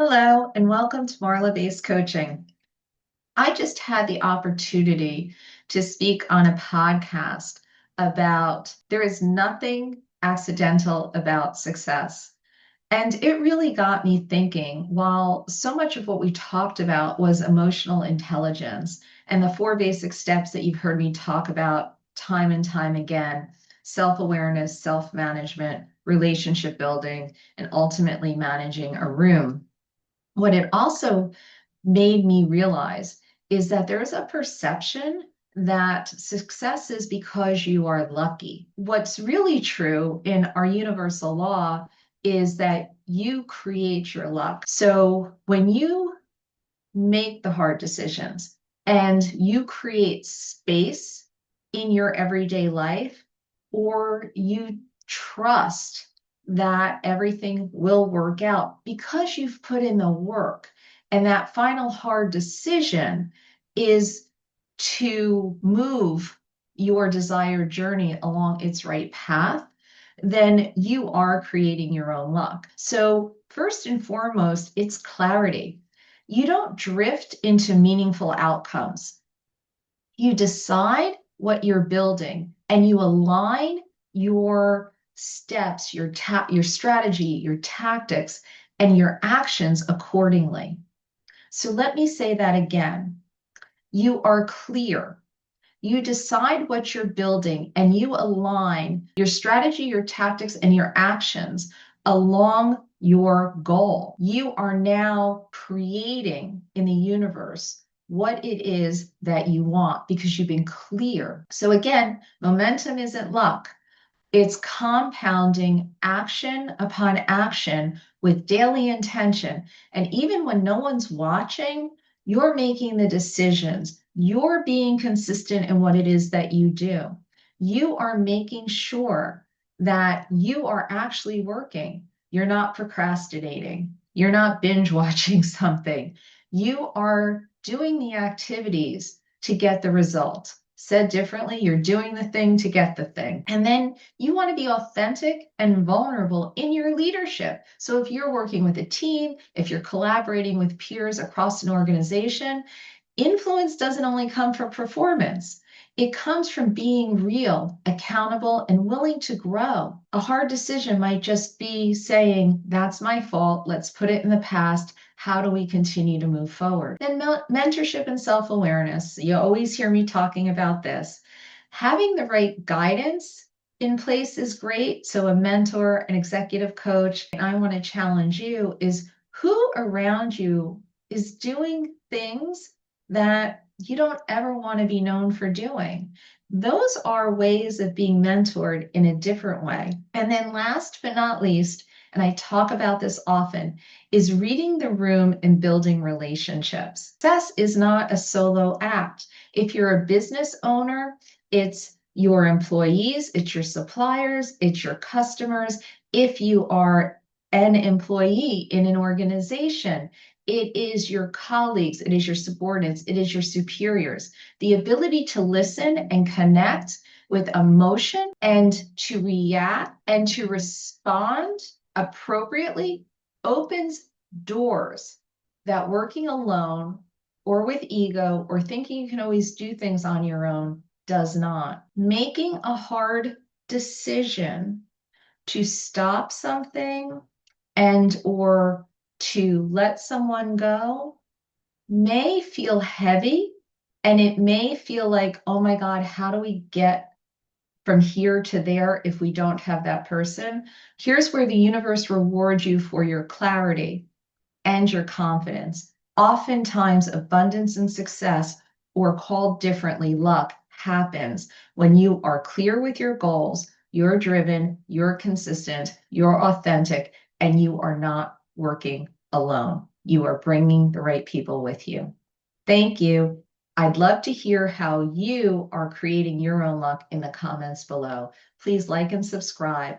Hello, and welcome to Marla Bace Coaching. I just had the opportunity to speak on a podcast about there is nothing accidental about success. And it really got me thinking, while so much of what we talked about was emotional intelligence and the four basic steps that you've heard me talk about time and time again, self-awareness, self-management, relationship building, and ultimately managing a room. What it also made me realize is that there's a perception that success is because you are lucky. What's really true in our universal law is that you create your luck. So when you make the hard decisions and you create space in your everyday life, or you trust that everything will work out because you've put in the work. And that final hard decision is to move your desired journey along its right path, then you are creating your own luck. So, first and foremost, it's clarity. You don't drift into meaningful outcomes. You decide what you're building and you align your steps, your strategy, your tactics, and your actions accordingly. So let me say that again. You are clear. You decide what you're building and you align your strategy, your tactics, and your actions along your goal. You are now creating in the universe what it is that you want because you've been clear. So again, momentum isn't luck. It's compounding action upon action with daily intention. And even when no one's watching, you're making the decisions. You're being consistent in what it is that you do. You are making sure that you are actually working. You're not procrastinating. You're not binge watching something. You are doing the activities to get the result. Said differently, you're doing the thing to get the thing. And then you want to be authentic and vulnerable in your leadership. So if you're working with a team, if you're collaborating with peers across an organization, influence doesn't only come from performance. It comes from being real, accountable, and willing to grow. A hard decision might just be saying, that's my fault. Let's put it in the past. How do we continue to move forward? Then mentorship and self-awareness. You always hear me talking about this. Having the right guidance in place is great. So a mentor, an executive coach, and I want to challenge you is who around you is doing things that you don't ever want to be known for doing. Those are ways of being mentored in a different way. And then last but not least, and I talk about this often, is reading the room and building relationships. Success is not a solo act. If you're a business owner, it's your employees, it's your suppliers, it's your customers. If you are an employee in an organization, it is your colleagues, it is your subordinates, it is your superiors. The ability to listen and connect with emotion and to react and to respond appropriately opens doors that working alone or with ego or thinking you can always do things on your own does not. Making a hard decision to stop something and or to let someone go may feel heavy and it may feel like, oh my God, how do we get from here to there if we don't have that person? Here's where the universe rewards you for your clarity and your confidence. Oftentimes, abundance and success, or called differently, luck, happens when you are clear with your goals, you're driven, you're consistent, you're authentic, and you are not working alone. You are bringing the right people with you. Thank you. I'd love to hear how you are creating your own luck in the comments below. Please like and subscribe.